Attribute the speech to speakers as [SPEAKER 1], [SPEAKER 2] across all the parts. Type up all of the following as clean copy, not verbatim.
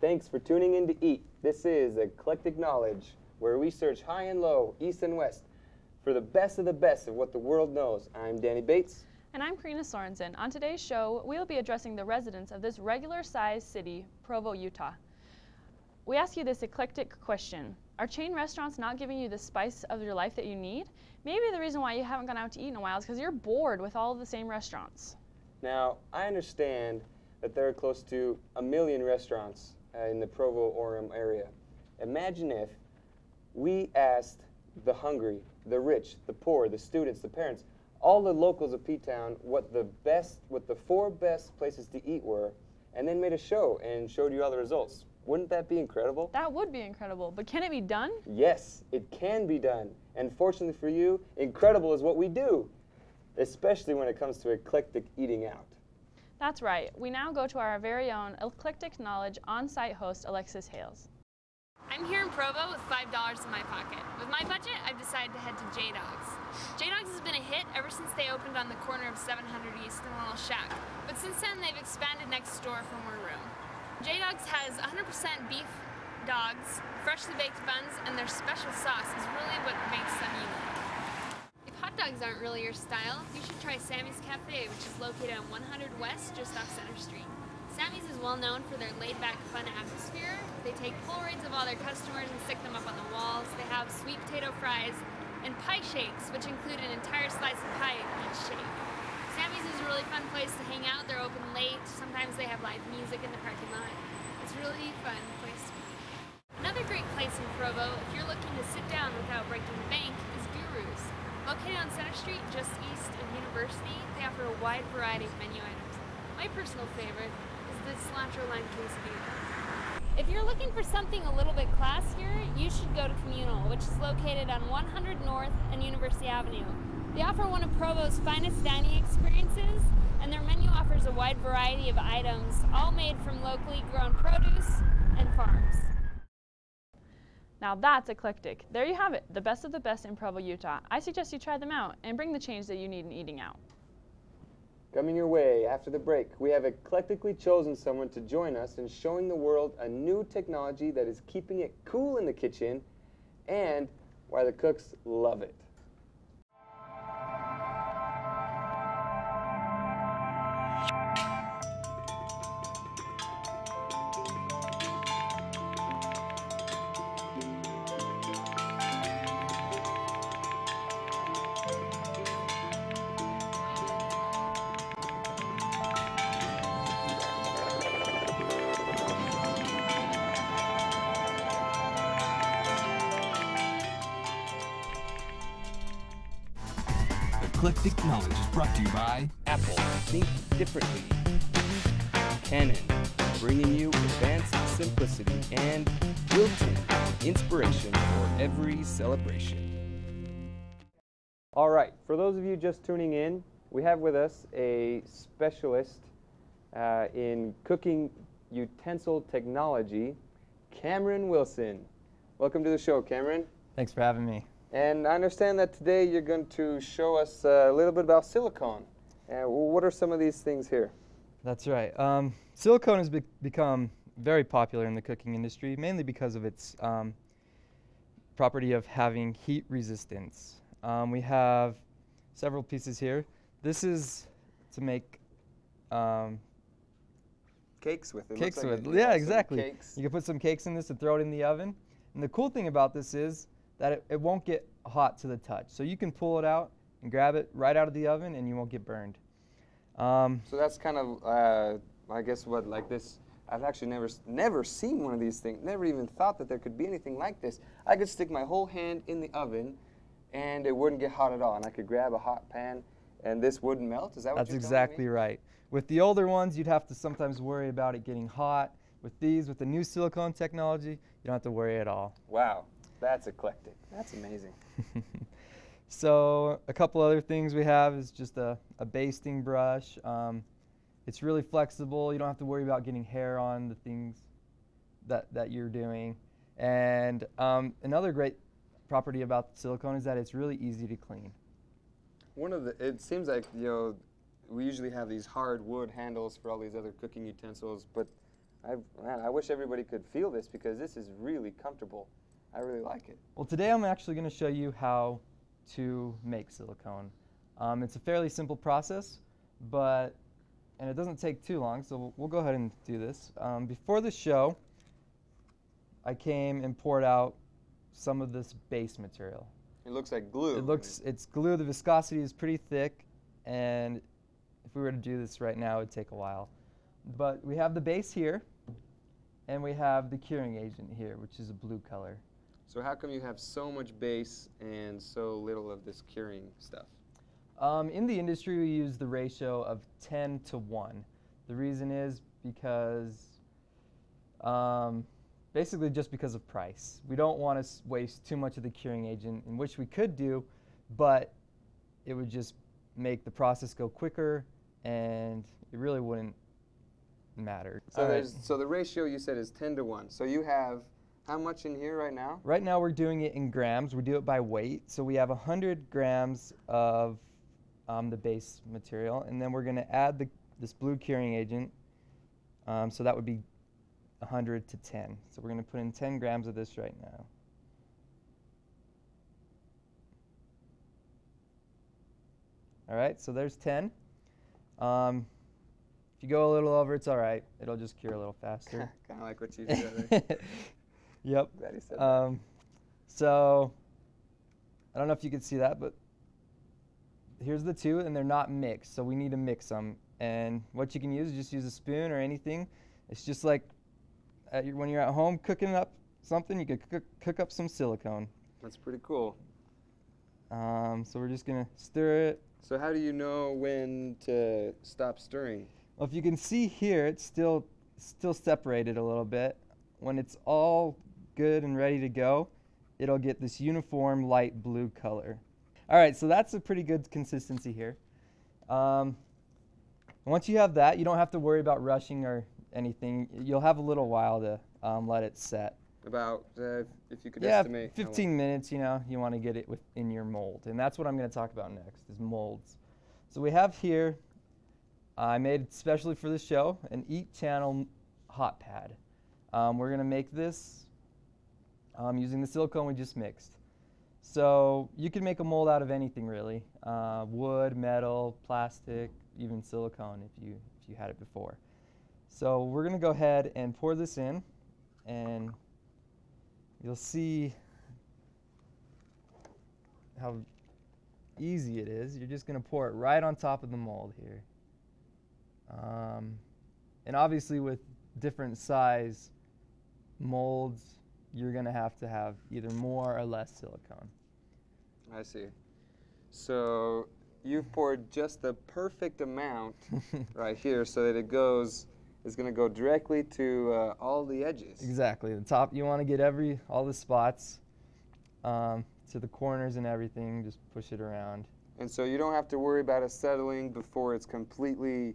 [SPEAKER 1] Thanks for tuning in to Eat. This is Eclectic Knowledge, where we search high and low, east and west, for the best of what the world knows. I'm Danny Bates.
[SPEAKER 2] And I'm Karina Sorensen. On today's show, we'll be addressing the residents of this regular-sized city, Provo, Utah. We ask you this eclectic question. Are chain restaurants not giving you the spice of your life that you need? Maybe the reason why you haven't gone out to eat in a while is because you're bored with all of the same restaurants.
[SPEAKER 1] Now, I understand that there are close to 1 million restaurants in the Provo-Orem area. Imagine if we asked the hungry, the rich, the poor, the students, the parents, all the locals of P-Town what the 4 best places to eat were, and then made a show and showed you all the results. Wouldn't that be incredible?
[SPEAKER 2] That would be incredible, but can it be done?
[SPEAKER 1] Yes, it can be done. And fortunately for you, incredible is what we do, especially when it comes to eclectic eating out.
[SPEAKER 2] That's right. We now go to our very own Eclectic Knowledge on-site host, Alexis Hales.
[SPEAKER 3] I'm here in Provo with $5 in my pocket. With my budget, I've decided to head to J-Dog's. J-Dog's has been a hit ever since they opened on the corner of 700 East and Little Shack, but since then they've expanded next door for more room. J-Dog's has 100% beef dogs, freshly baked buns, and their special sauce is really what makes them unique. If hot dogs aren't really your style, you should try Sammy's Cafe, which is located on 100 West, just off Center Street. Sammy's is well known for their laid-back, fun atmosphere. They take Polaroids of all their customers and stick them up on the walls. They have sweet potato fries and pie shakes, which include an entire slice of pie in each shake. Sammy's is a really fun place to hang out. They're open late. Sometimes they have live music in the parking lot. It's a really fun place to be. Another great place in Provo, if you're looking to sit down without breaking the bank, is Guru's. Located on Center Street, just east of University, they offer a wide variety of menu items. My personal favorite is the cilantro lime quesadilla. If you're looking for something a little bit classier, you should go to Communal, which is located on 100 North and University Avenue. They offer one of Provo's finest dining experiences, and their menu offers a wide variety of items, all made from locally grown produce and farms.
[SPEAKER 2] Now that's eclectic. There you have it, the best of the best in Provo, Utah. I suggest you try them out and bring the change that you need in eating out.
[SPEAKER 1] Coming your way after the break, we have eclectically chosen someone to join us in showing the world a new technology that is keeping it cool in the kitchen and why the cooks love it.
[SPEAKER 4] Eclectic Knowledge is brought to you by
[SPEAKER 1] Apple, think differently. Canon, bringing you advanced simplicity, and built-in inspiration for every celebration. All right, for those of you just tuning in, we have with us a specialist in cooking utensil technology, Cameron Wilson. Welcome to the show, Cameron.
[SPEAKER 5] Thanks for having me.
[SPEAKER 1] And I understand that today you're going to show us a little bit about silicone. What are some of these things here?
[SPEAKER 5] That's right. Silicone has become very popular in the cooking industry, mainly because of its property of having heat resistance. We have several pieces here. This is to make
[SPEAKER 1] cakes with it.
[SPEAKER 5] Cakes
[SPEAKER 1] with
[SPEAKER 5] it. Yeah, exactly. You can put some cakes in this and throw it in the oven. And the cool thing about this is that it won't get hot to the touch. So you can pull it out and grab it right out of the oven and you won't get burned.
[SPEAKER 1] So that's kind of, I guess what, like this, I've actually never seen one of these things, never even thought that there could be anything like this. I could stick my whole hand in the oven and it wouldn't get hot at all. And I could grab a hot pan and this wouldn't melt. Is that what you're telling me?
[SPEAKER 5] That's exactly right. With the older ones, you'd have to sometimes worry about it getting hot. With these, with the new silicone technology, you don't have to worry at all.
[SPEAKER 1] Wow. That's eclectic. That's amazing.
[SPEAKER 5] So a couple other things we have is just a basting brush. It's really flexible. You don't have to worry about getting hair on the things that you're doing. And another great property about silicone is that it's really easy to clean.
[SPEAKER 1] It seems like, we usually have these hard wood handles for all these other cooking utensils, but Man, I wish everybody could feel this because this is really comfortable. I really like it.
[SPEAKER 5] Well, today I'm actually going to show you how to make silicone. It's a fairly simple process, and it doesn't take too long, so we'll go ahead and do this. Before the show, I came and poured out some of this base material.
[SPEAKER 1] It looks like glue.
[SPEAKER 5] It's glue. The viscosity is pretty thick, and if we were to do this right now, it would take a while. But we have the base here, and we have the curing agent here, which is a blue color.
[SPEAKER 1] So how come you have so much base and so little of this curing stuff?
[SPEAKER 5] In the industry, we use the ratio of 10 to 1. The reason is because, basically just because of price. We don't want to waste too much of the curing agent, in which we could do, but it would just make the process go quicker, and it really wouldn't matter.
[SPEAKER 1] So the ratio you said is 10 to 1. So you have how much in here right now?
[SPEAKER 5] Right now we're doing it in grams. We do it by weight. So we have 100 grams of the base material, and then we're going to add this blue curing agent. So that would be 100 to 10. So we're going to put in 10 grams of this right now. All right, so there's 10. If you go a little over, it's all right. It'll just cure a little faster.
[SPEAKER 1] Kind of like what you said.
[SPEAKER 5] Yep.
[SPEAKER 1] Glad he said that.
[SPEAKER 5] So I don't know if you can see that, but here's the two, and they're not mixed, so we need to mix them. And what you can use is just use a spoon or anything. It's just like when you're at home cooking up something, you could cook up some silicone.
[SPEAKER 1] That's pretty cool.
[SPEAKER 5] So we're just going to stir it.
[SPEAKER 1] So how do you know when to stop stirring?
[SPEAKER 5] Well, if you can see here, it's still separated a little bit. When it's all good and ready to go, it'll get this uniform light blue color. All right, so that's a pretty good consistency here. Once you have that, you don't have to worry about rushing or anything. You'll have a little while to let it set.
[SPEAKER 1] About, if you could estimate.
[SPEAKER 5] 15 minutes, you want to get it within your mold. And that's what I'm going to talk about next, is molds. So we have here, I made specially for this show, an 8-channel hot pad. We're going to make this using the silicone we just mixed. So you can make a mold out of anything, really. Wood, metal, plastic, even silicone if you had it before. So we're going to go ahead and pour this in, and you'll see how easy it is. You're just going to pour it right on top of the mold here. And obviously with different size molds, you're going to have either more or less silicone.
[SPEAKER 1] I see. So you've poured just the perfect amount right here so that it's going to go directly to all the edges.
[SPEAKER 5] Exactly. The top, you want to get all the spots to the corners and everything. Just push it around.
[SPEAKER 1] And so you don't have to worry about it settling before it's completely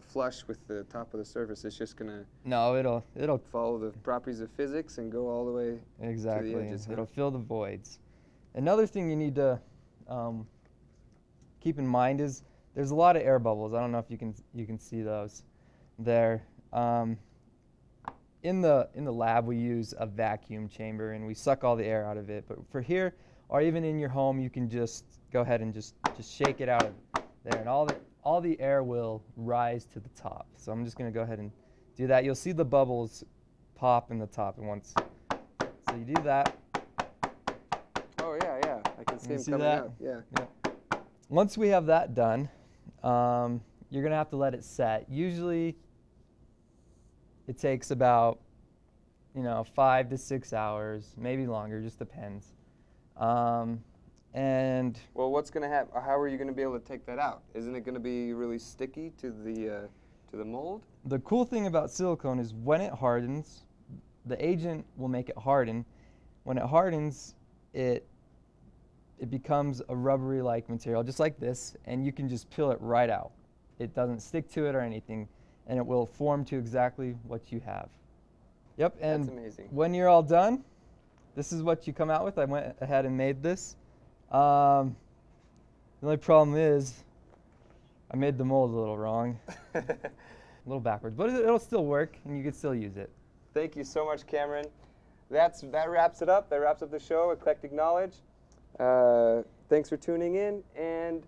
[SPEAKER 1] flush with the top of the surface. It's just going to
[SPEAKER 5] it'll
[SPEAKER 1] follow the properties of physics and go all the way to the edges.
[SPEAKER 5] It'll fill the voids. Another thing you need to keep in mind is there's a lot of air bubbles. I don't know if you can see those there. In the lab we use a vacuum chamber and we suck all the air out of it. But for here, or even in your home, you can just go ahead and just shake it out of there, and all the air will rise to the top. So I'm just going to go ahead and do that. You'll see the bubbles pop in the top, and so you do that.
[SPEAKER 1] Oh yeah, I can see them coming out. Yeah.
[SPEAKER 5] Once we have that done, you're going to have to let it set. Usually it takes about 5 to 6 hours, maybe longer, just depends. And
[SPEAKER 1] well, what's going to happen? How are you going to be able to take that out? Isn't it going to be really sticky to the mold?
[SPEAKER 5] The cool thing about silicone is when it hardens, the agent will make it harden. When it hardens, it becomes a rubbery-like material, just like this, and you can just peel it right out. It doesn't stick to it or anything, and it will form to exactly what you have. Yep, and
[SPEAKER 1] that's amazing.
[SPEAKER 5] When you're all done, this is what you come out with. I went ahead and made this. The only problem is I made the mold a little wrong. a little backwards, but it'll still work and you can still use it.
[SPEAKER 1] Thank you so much, Cameron. That wraps it up. That wraps up the show, Eclectic Knowledge. Thanks for tuning in, and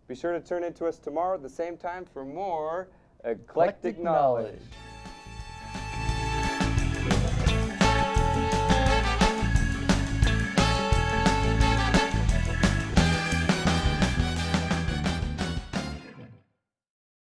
[SPEAKER 1] be sure to tune in to us tomorrow at the same time for more Eclectic Knowledge.